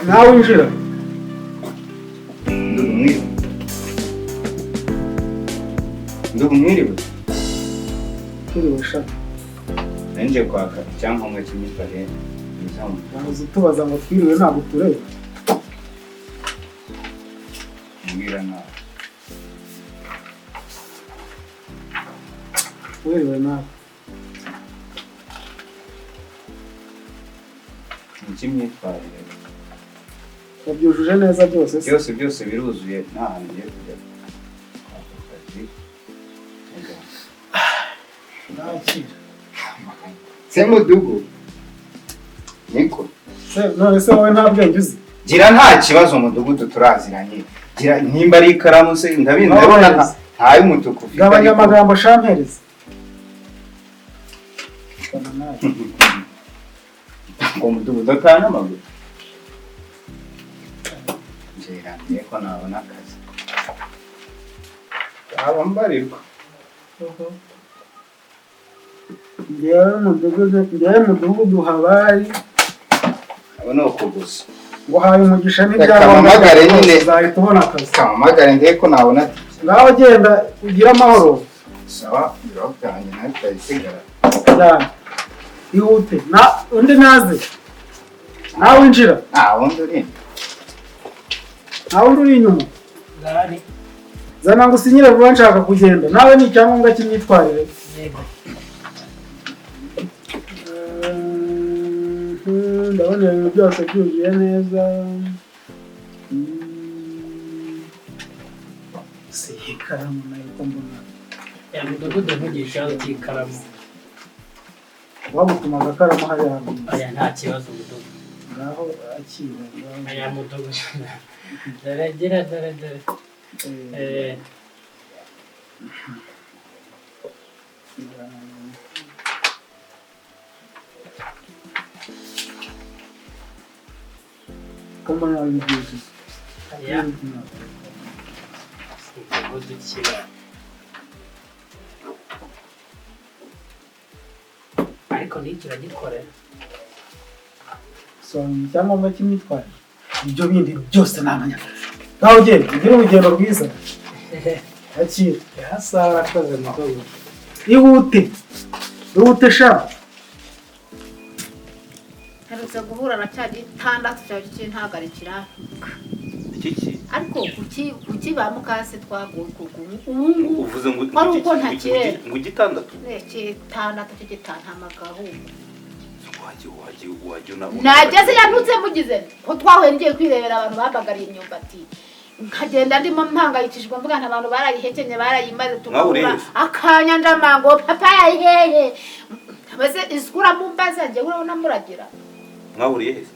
nawe injira. Ndumwiriwe. Kiriwe sha. Nje kwaka cyangwa mwe kimifare. Bazi tubaza ngo twiriwe ntabwo tureba. Mbwira na. Wiriwe nawe. Kimyitwarire. Wabyujuje neza byose se? Byose biruzuye nta hantu ngiye kujya. Se mudugu. Niko. Se none se wowe nta bwenge uzi? Gira nta kibazo mudugudu turaziranye. Gira nimba ari ikaramu se ndabona ntayo umutuku ufite. Gabanya amagambo shampereza. Ngo mudugudu atana amaguru. Gira ndeko nabona akazi. Aba mbarirwa. Ndiye mudugudu habaye. Abo no kuguza. Ngo haye umugisha n'ibyamamagare nyine zahita ubona akazi. Kamamagare ndeko nabona. Ngaho genda ugira amahoro. Sawa, birokanye nawe twayisigara. Cyane. Ihute. Undi naze. Nawe injira. Wundi uri. Nawe uri inyuma. Gari. Zana ngo usinyire vuba nshaka kugenda. Nawe ni icyangombwa cy'imyitwarire. Yego. Ndabona ibintu byose byuzuye neza. Si ikaramu nayo ko mbona. Ya mudugudu ntugisha ikaramu. Wagutumaga akaramu hariya hantu. Aya nta kibazo mudugudu. Ngaho akira. Aya mudugudu. Dore. Como é o vídeo? Ya. Mudugudu kiba. Ariko ntikiragikorera. So, icyangombwa cy'imyitwarire. Ibyo bindi byose namanya. Ngaho genda, ugire urugendo rwiza. Akira. Yasa akoze mudugudu. Ihute sha. Herutse guhura na cya gitandatu cyawe cy'intagarikira. Iki Ariko kuki ba mukase twaguye ubu uvuze ngo ari uko ntakire ngo gitandatu gitandatu cy'igitantamagaho waje nageze yantutse mugize ko twahuye ngiye kwirebera abantu babagariye imyumbati nkagenda ndimo mpangayikishijwe mvuga nta abantu barayihekenye barayimaze tukabura akanya ndamango papa yayihehe base iskura mumbaza nje urabona muragira mwahuriye hese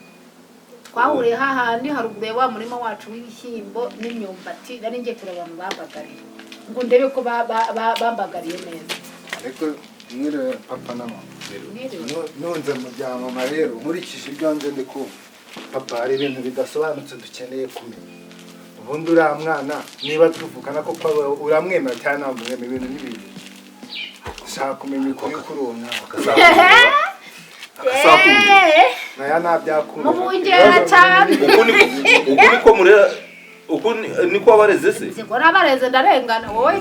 twahuriye hahandi harugure wa murimo wacu w'ibishyimbo n'imyumbati nari ngiye kureba abantu babagariye ngo ndebe ko bambagariye neza ariko mwire papa na mama nunze mu bya mama rero nkurikije ibyo nje ndi kumva papa hari ibintu bidasobanutse dukeneye kumenya ubundi uriya mwana niba tuvugana koko uramwemera cyane ntabwo mwemera ibintu n'ibindi ushaka kumenya ukuri kuri uwo mwana naya ntabyakunda mubungera cyane uko niko murera uko niko abareze se siko nabareze ndarengana wowe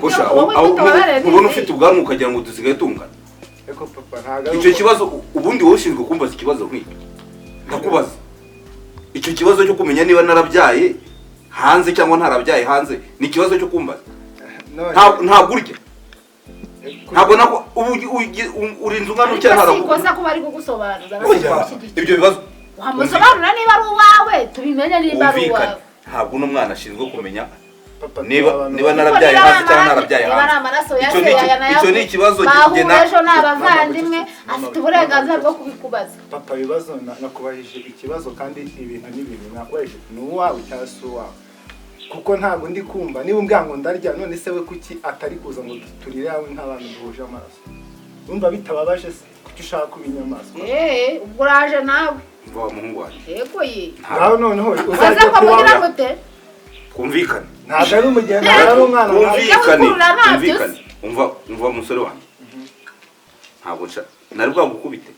ubona ufite ubwanwa ukagira ngo dusigaye tungana eko papa ntago icyo kibazo ubundi wowe ushinzwe kumbaza ikibazo nk'iki ndakubaza icyo kibazo cyo kumenya niba narabyaye hanze cyangwa ntarabyaye hanze ni ikibazo cyo kumbaza ntabwo urya ntabwo nako urinze umwana ucyara haravuga siko kuba ari kugusobanuza ibyo bibazo wamusobanura niba ari uwawe tubimenye niba ari uwawe ntabwo uno mwana ashinzwe kumenya niba narabyaye hanze cyangwa ntarabyaye hanze icyo ni ikibazo kigena ejo n'abavandimwe afite uburenganzira bwo kubikubaza papa ibibazo nakubajije ikibazo kandi ibintu n'ibintu nakubajije ni uwawe cyangwa se uwawe kuko ntabwo ndi kumva niba umbwira ngo ndarya none se we kuki atari kuza ngo turire yawe nk'abantu duhuje amaraso urumva bitababaje se kuki ushaka kuba inyamaswa ubwo uraje nawe wa muhungu wanjye yego ye nawe noneho uzajya kugira gute kumvikana ntabwo ari umugenda ari umwana kumvikane umva umusore wanjye ntabwo nari bwagukubite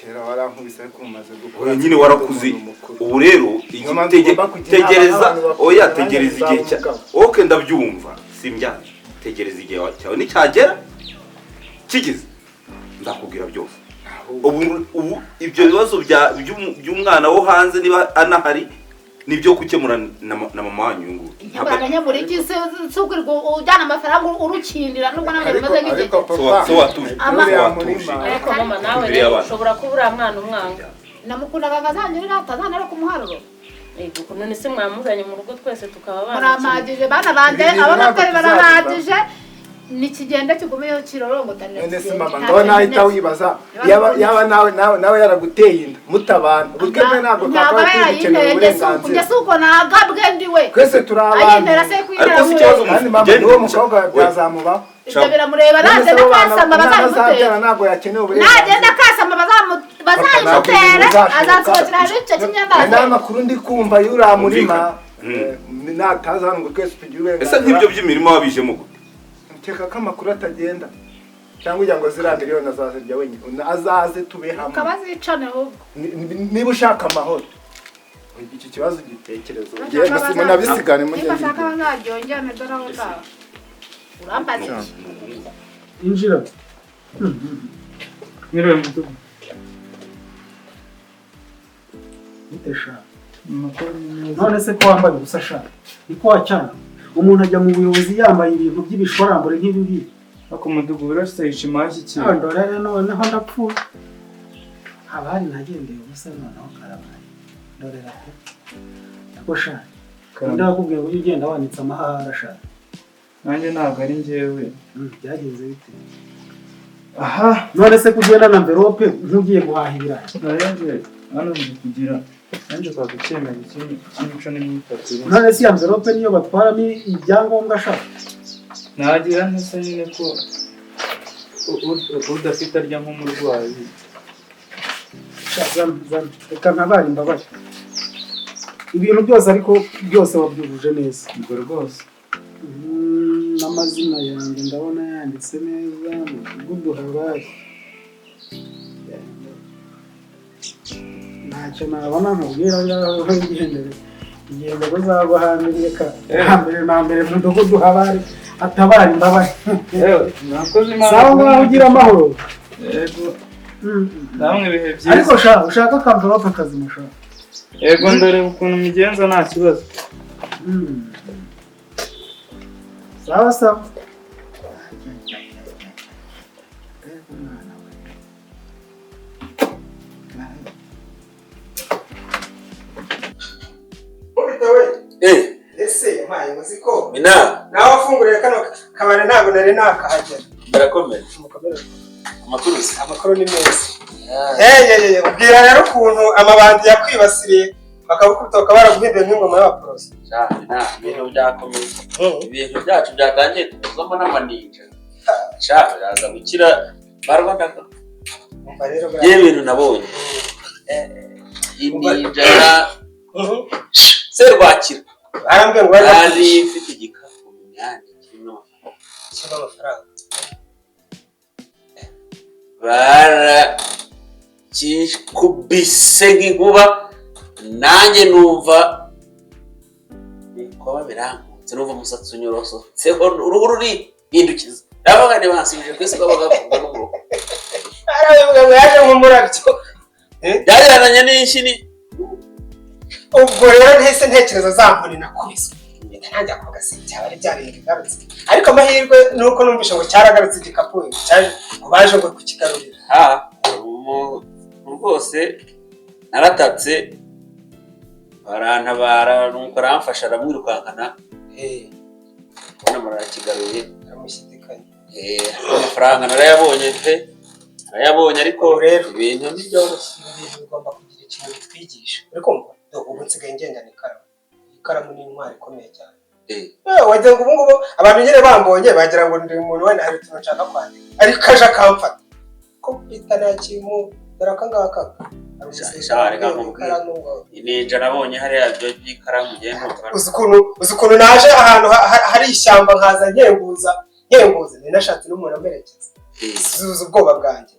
kera warankubise ariko umaze gukora nyine warakuze ubu rero tegereza oya tegereza igihe oke ndabyumva simbyanje tegereza igihe cyawe nicyagera kigize ndakubwira byose ubu ibyo bibazo by'umwana wo hanze niba anahari nibyo gukemura na mama wanyu ngubu ntabwo muri iki se ujyana amafaranga urukindira nubwo nawe bimaze nk'igihe so watuje ariko mama nawe ushobora kubura mwana umwanga namukundaga ngazanjirira atazanara ku muharuro none se mwamuzanye mu rugo twese tukaba muramagije bana bande abona ko baramagije nikigenda kigumeyo kirorongotana none se mama ngo nahita wibaza yaba nawe yaraguteye inda mutabana ubwemwe ntabwo kakaba tugikeneye uburenganzira kujya suko nagabwe ndiwe twese turabana ayindera se kwira kandi mama niwo mukobwa byazamubaho ibyo biramureba nagenda kasamba bazamutera ntabwo yakeneye uburenganzira nagenda kasamba bazamutera azatwotira bice cy'imyanda n'amakuru ndi kumva yuramurima nataza hano ngo twese tugire uburenganzira ese nk'ibyo by'imirimo wabijemo gute keka ko amakuru atagenda cyangwa ujya ngo ziriya miliyoni azazirya wenyine azaze tube hamwe ukabazicane ahubwo niba ushaka amahoro iki kibazo gitekerezo gusa munabisigane niba ashaka bazaryongera dore aho ngaho urambaza iki injira nyiriwe mutugu bitesha none se ko wambaye ubusa shaka niko wacyana umuntu ajya mu buyobozi yambaye ibintu by'ibishorambure nk'ibi ngibi ako mudugu birasita yishima iki ndore noneho ndapfuye abari nagendeye ubusa noneho karabaye ndorera pe ako shaka ndakubwiye ngo ugenda wanitse amahara shaka nanjye ntabwo ari njyewe byagenze bite aha none se kugenda na envelope nk'ugiye guhaha ibirayi nayanjye hano ndi kugira nanjye kwa gucemera cy'imico n'imyifatire none se envelope niyo batwaramo ibyangombwa ashaka nagira ntese nyine ko udafite arya nk'umurwayi reka ntabari imbabazi ibintu byose ariko byose wabyujuje neza ubwo rwose n'amazina yanjye ndabona yanditse neza mu mudugudu habaye ntacyo nabona nkubwira ngaho igendere igenda bazaba haniriye ka hambere na mbere mu mudugudu habaye atabara imbabazi nakoze imana sawa ngaho ugira amahoro yego namwe ibihe byiza ariko ushaka akamvelope kazima shaka yego ndore ukuntu migenza nta kibazo sawa sawa ese mpaye muziko Minani nawe afunguriye kano kabari ntabwo nari nakahagera barakomeye amakuru ni meza ubwira rero ukuntu amabandi yakwibasiriye bakagukubita bakaba baraguhinduye nk'ingoma y'abaporosi ibintu byakomeye ibintu byacu byatangiye tugezwamo n'amaninja yaza gukira barwanaga yewe ibintu nabonye ininja serwakira barambwiye ngo bari ifite igikapu Minani kirimo amafaranga barakikubise nk'inkuba nanjye numva bikoba birangutse numva umusatsi unyorosotseho uruhu rurihindukiza ndavuga ni bansubije kwisi babaga bavuga n'umuruho arabivuga ngo yaje nk'umurabyo byagereranye n'inshini ubwo rero ntese ntekereza zampuni nakubise ntanjya kuvuga se cyaba ari bya bintu bigarutse ariko amahirwe ni uko numvishe ngo cyaragarutse igikapu cyaje ngo baje ngo kukigarurira rwose naratatse barantabara nuko aramfasha aramwirukankana ubona murakigaruye aramushyidikanya amafaranga narayabonye pe narayabonye ariko rero ibintu ntibyoroshye ibintu bigomba kugira ikintu bitwigisha uri kumva ubu nsigaye ngendana ikaramu ni intwari ikomeye cyane wagira ngo ubu ngubu abantu nyine bambonye bagira ngo ndi umuntu wenda hari utuntu nshaka kwandika ariko aje akamfata ko bita nta kintu dore aka ngaka ininja nabonye hariya byo by'ikaramu uzi ukuntu naje ahantu hari ishyamba nkaza nkenguza ni nashatse n'umuntu amerekeza suza ubwoba bwanjye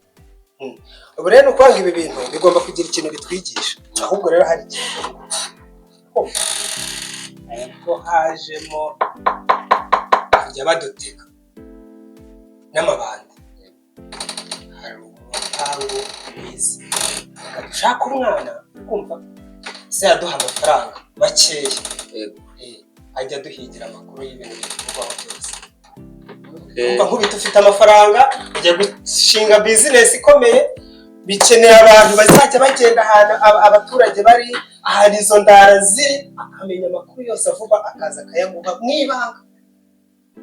ubu rero ukwanga ibi bintu bigomba kugira ikintu bitwigisha ahubwo rero hari ikintu ko hajemo kujya baduteka n'amabandi hari umupangu mwiza dushaka umwana kumva se yaduha amafaranga makeya ajya aduhigira amakuru y'ibintu bivugwaho byose kumva nk'ubita ufite amafaranga ujya gushinga bizinesi ikomeye bikeneye abantu bazajya bagenda ahantu abaturage bari ahantu izo ndara ziri akamenya amakuru yose avuga akaza akayamuha mu ibanga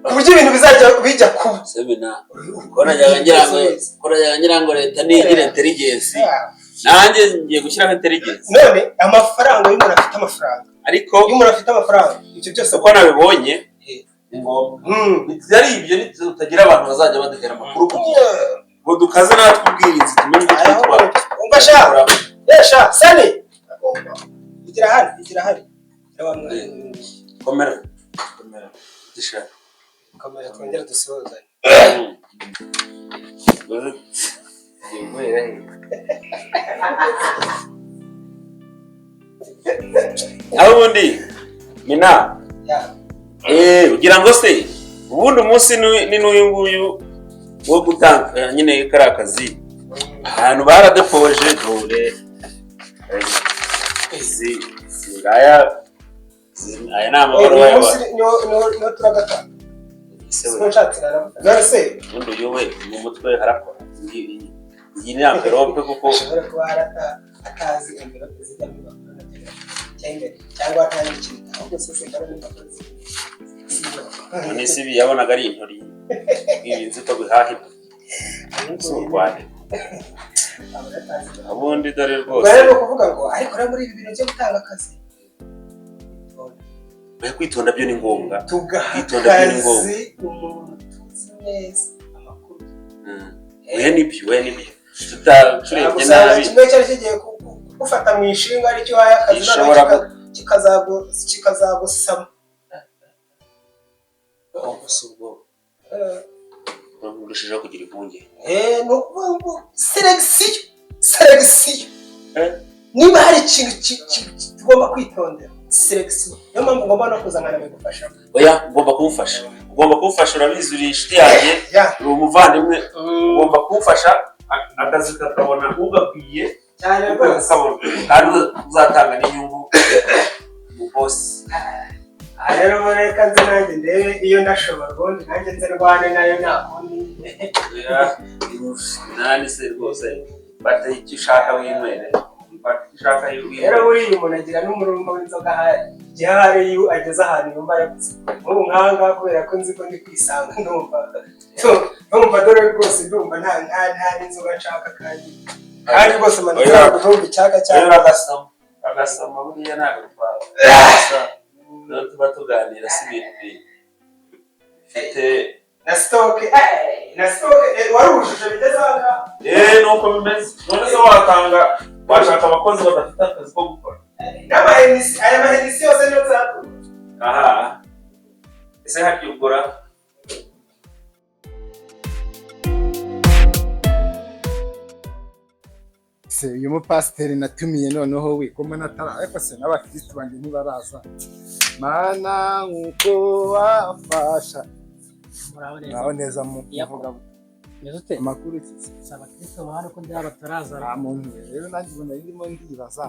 ku buryo ibintu bizajya bijya kuba semina korajyaga ngira ngo leta nigira intelligence nanjye ngiye gushyiraho intelligence none amafaranga y'umuntu afite amafaranga ariko iyo umuntu afite amafaranga ibyo byose uko nabibonye byari ibyo tutagira abantu bazajya baduhera amakuru ku gihe ngo dukaze natwe ubwirinzi tumenye uko twitwara umva sha yesha sani igira hari komera dishaka kamera twongera dusohozanye aho ubundi mina ugira ngo se ubundi umunsi ni n'uyu nguyu wo gutanga nyine kariya kazi ahantu baradepoje dore aya ni amabaruwa y'abantu niho turagatanga ubundi uyu we mu mutwe harakora iyi ni amverope kuko ashobora kuba atazi amverope zijyamo impapuro cyangwa atandikira ahubwo se zingana n'impapuro none se ibi yabonaga ari intori ibintu ko bihahira z'urwanda ubundi dore rwose rero kuvuga ngo ariko rero muri ibi bintu byo gutanga akazi kwitonda byo ni ngombwa tugaha akazi umuntu tuzi neza amakuru we nibyo tutacurebye nabi kimwe cyari kigiye kugufata mu ishinga aricyo waye akazi kikazagusama ubwo urushijeho kugira impungenge ni ukuvuga ngo selekisiyo niba hari ikintu tugomba kwitondera selekisiyo niyo mpamvu ngomba no kuzana bigufasha oya ugomba kumufasha urabizi uri inshuti yanjye uri umuvandimwe ugomba kumufasha akazi kakabona ugakwiye cyane rwose kandi uzatanga n'inyungu mu bosi rero reka nze nanjye ndebe iyo ndashobora ubundi nanjye nze rwane nayo ntakundi Minani se rwose bata icyo ushaka winywere rero buriya umuntu agira n'umurungo w'inzoga igihe hari iyo ageze ahantu yumva yakuze nk'ubu nkanga kubera ko nzi ko ndi kwisanga ndumva dore rwose ndumva nta n'inzoga nshaka kandi rwose manitse gutumva icyaka cyangwa agasama buriya ntabwo twaba tuba tuganira si ibintu bifite na sitoke wari ubujuje bigeze aha ngaha nuko bimeze none se washaka abakozi badafite akazi ko gukora aya mahenisi yose niyo nzatura aha ese harya ugura se uyu mupasiteri natumiye noneho we koma natara ariko se n'abakristo banjye ntibaraza mana nkuko wafasha muraho neza mu kuvuga amakuru abakristo bahari ko ndaba bataraza nta muntu rero nanjye ubona ndimo ndibaza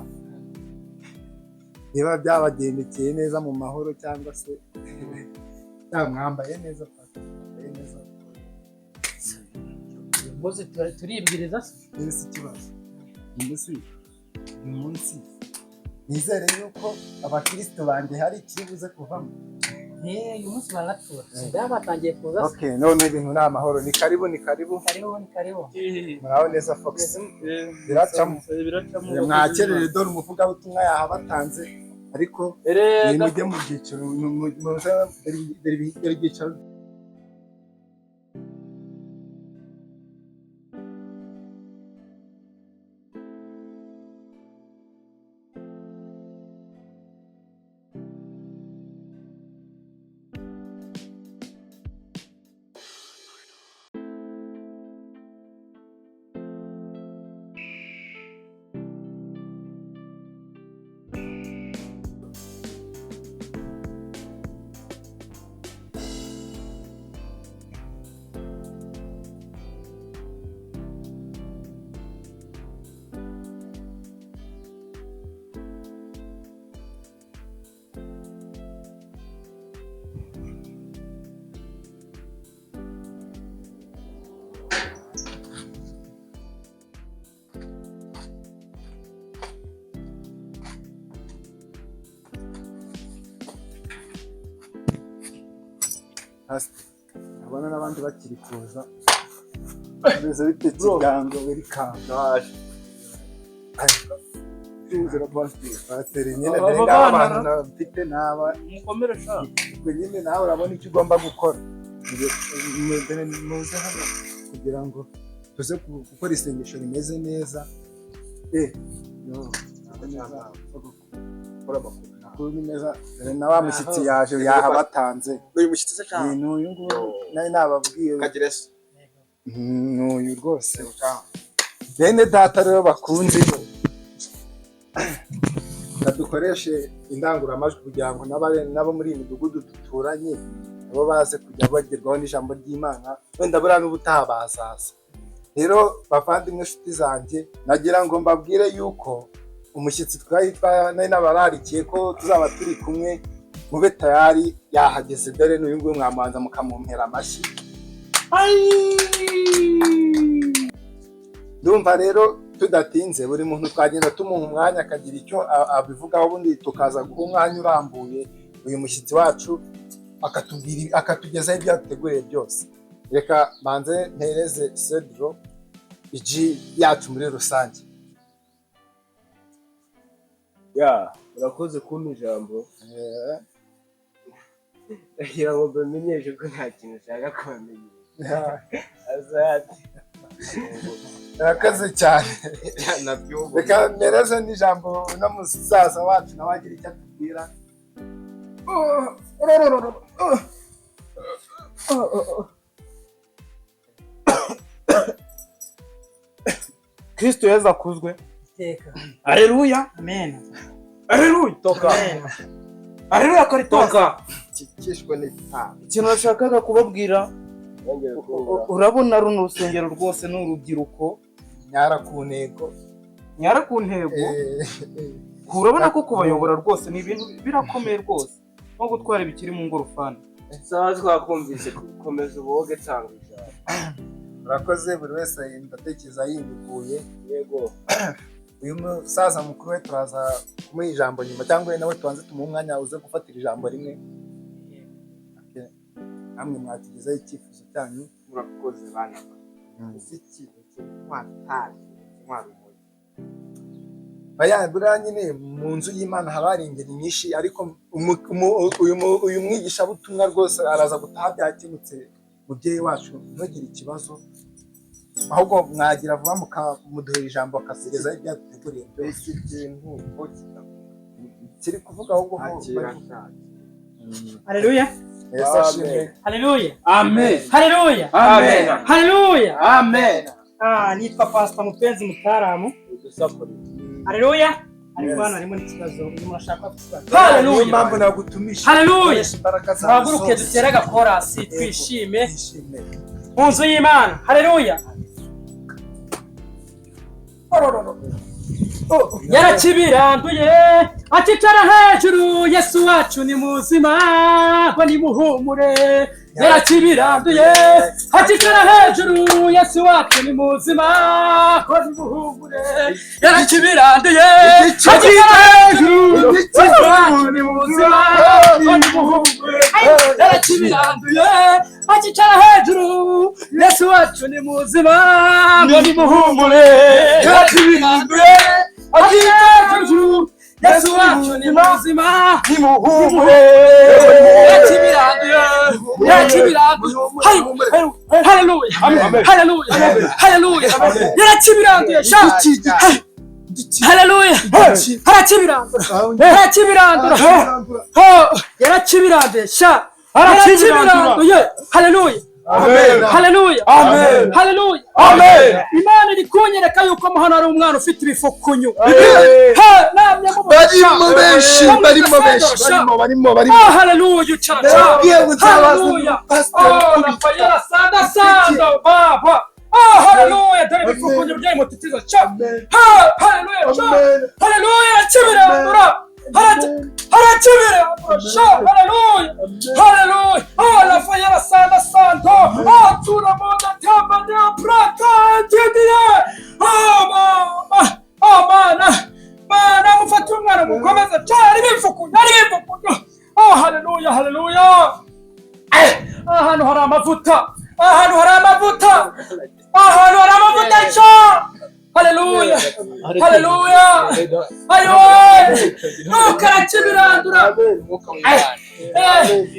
niba byabagendekeye neza mu mahoro cyangwa se mwambaye neza mwambaye neza bose turibwiriza se ikibazo uyu munsi nizere yuko abakristo banjye hari ikibuze kuvamo uyu munsi baratura ndaba batangiye kuza none ibintu ni amahoro ni karibu muraho neza Fox biracamo mwakerere dore umuvugabutumwa yahabatanze ariko mujye mu byiciro dore ibyicaro abona n'abandi bakiri kuza beze bite kigango biri kandaje Tuzera pasiteri nyine dore abantu mfite naba mukomere sha nyine nawe urabona icyo ugomba gukora muze hano kugira ngo tuze gukora isengesho rimeze neza kuri neza na wa mushyitsi yaje yahabatanze uyu mushyitsi se cyane n'uyu nguyu nari nababwiye kagerese n'uyu rwose bene data rero bakunze dukoreshe indangururamajwi kugira ngo nabo muri iyi midugudu duturanye nabo baze kujya bagerwaho n'ijambo ry'Imana wenda buriya n'ubutaha bazaza rero bavandimwe inshuti zanjye nagira ngo mbabwire yuko umushyitsi nari nabararikiye ko tuzaba turi kumwe mube tayari yahageze dore n'uyu nguyu mwamanza mukamumpera amashyi ndumva rero tudatinze buri muntu twagenda tumuha umwanya akagira icyo abivugaho ubundi tukaza guha umwanya urambuye uyu mushyitsi wacu akatugezaho ibyo yateguriye byose reka banze mpereze Cedro iji yacu muri rusange urakoze kumpa ijambo kugira ngo mbamenyeshe ko nta kintu ushaka kubamenyesha azati Akaze cyane reka mpereze n'ijambo no musaza wacu nawe agira icyo atubwira Kristo Yesu akuzwe iteka Haleluya amen Haleluya toka Haleluya karitoka kikishwe n'itaha ikintu nashakaga kubabwira urabona runo rusengero rwose n'urubyiruko nyara ku ntego urabona ko kubayobora rwose ni ibintu birakomeye rwose no gutwara ibikiri mu ngorofani sawa twakumvise komeza uboge cyangwa ijambo urakoze buri wese ndatekereza yimbuye yego uyu musaza mukuru we turaza kumuha ijambo nyuma cyangwa nawe tubanze tumuha umwanya uze gufatira ijambo rimwe namwe mwatugezaho icyifuzo cyanyu murakoze bana ikintu cy'intwari buriya nyine mu nzu y'Imana haba hari ingeri nyinshi ariko uyu mwigishabutumwa rwose araza gutaha byakemutse mubyeyi wacu ntugire ikibazo ahubwo mwagira vuba mukamuduhera ijambo akasigezaho ibyo yaduteguriye byose ikintu kiri kuvuga ahubwo Haleluya Haleluya amen Haleluya amen Haleluya amen nitwa Pastor Mupenzi Mutaramu Haleluya ariko hano harimo n'ikibazo murashaka kuvuga Haleluya mpamvu nagutumisha Haleluya twaguruke dutere agakorasi twishime mu nzu y'Imana Haleluya yarakibiranduye aticara hejuru Yesu wacu ni muzima ngo nimuhumure yarakibiranduye aticara hejuru Yesu wacu ni muzima ngo nimuhumure yarakibiranduye aticara hejuru Yesu wacu ni muzima ngo nimuhumure yarakibiranduye aticara hejuru Yesu wacu ni muzima ngo nimuhumure yarakibiranduye aticara hejuru Yesu wacu ni muzima nimuhumure yarakibiranduye Haleluya Haleluya Haleluya yarakibiranduye Haleluya yarakibiranduye Haleluya Haleluya Haleluya Imana iri kunyereka yuko hano hari umwana ufite ibifukunyu barimo Haleluya Haleluya Rafaela sanda baba Haleluya dore ibifukunyu byayo mutitiza Haleluya Haleluya kibiranura Haleluya Haleluya Rafaela sanda tura moda tamba de prata tediye mana mufata umwana mukomeza cyari bifukunyu Haleluya Haleluya haleluya ayo ntukarakibirandura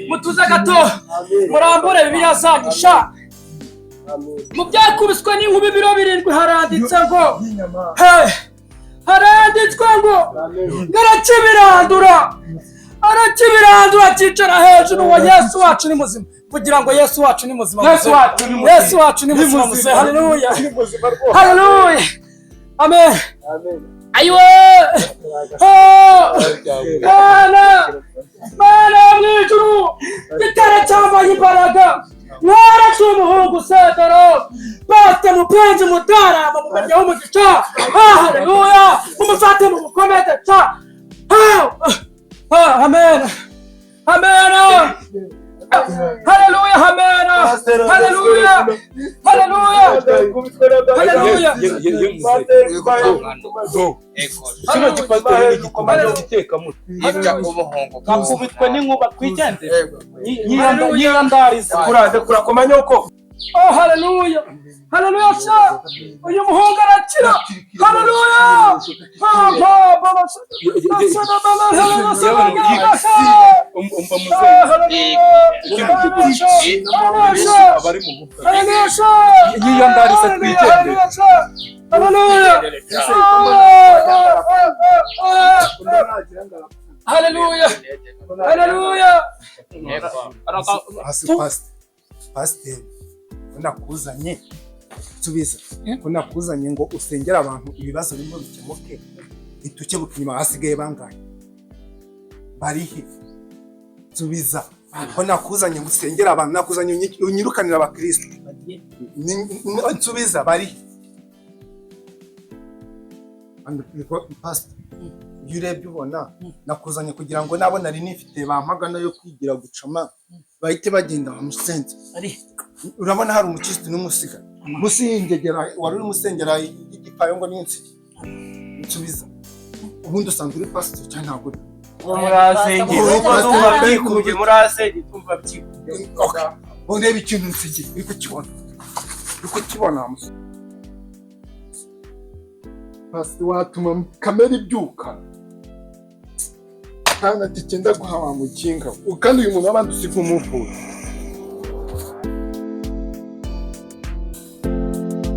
mutuze gato murambure bibiliya zanyu sha mu byakubiswe n'inkuba ibiro 7 haranditse ngo haranditswe ngo arakibirandura akicara hejuru wa Yesu wacu ni muzima kugira ngo Yesu wacu ni muzima Yesu wacu ni muzima haleluya haleluya amen ayo mana mwijuru gitara cyambaye imbaraga mwaracu umuhungu Sedero bate mupenzi mutarama mu barya w'umugisha haleluya mumufate mu mukomete cha amen amen haleluya amen haleluya haleluya haleluya kino gipasiteri n'igikomando giteka muto yibya umuhungu kakubitwe n'inkuba twigenze yirandariza kurakomanya uko haleluya haleluya cha uyu muhungu arakira haleluya yiyandariza twigenze haleluya haleluya haleluya pasiteri nakuzanye tubiza ko nakuzanye ngo usengera abantu ibibazo bimwe bikemuke itukebuka inyuma hasigaye bangaye barihe tubiza ko nakuzanye ngo usengera abantu nakuzanye unyirukanira abakristo tubiza barihe pasiteri iyo urebye ubona nakuzanye kugira ngo nabo nari nifite bampagana yo kwigira gucama bahite bagenda bamusenze urabona hari umukristo n'umusiga musingegera wari uri musengera igipayo ngo n'insiki nsubiza ubundi usanzwe uri pastor cyane ntabwo murasengera uko tumva byikuje murasengera tumva byikuje urebe ikintu nsiki uri kukibona pastor watuma kamera ibyuka kandi ati cyenda guha wa mukinga kandi uyu muntu w'abandi usiga umuvura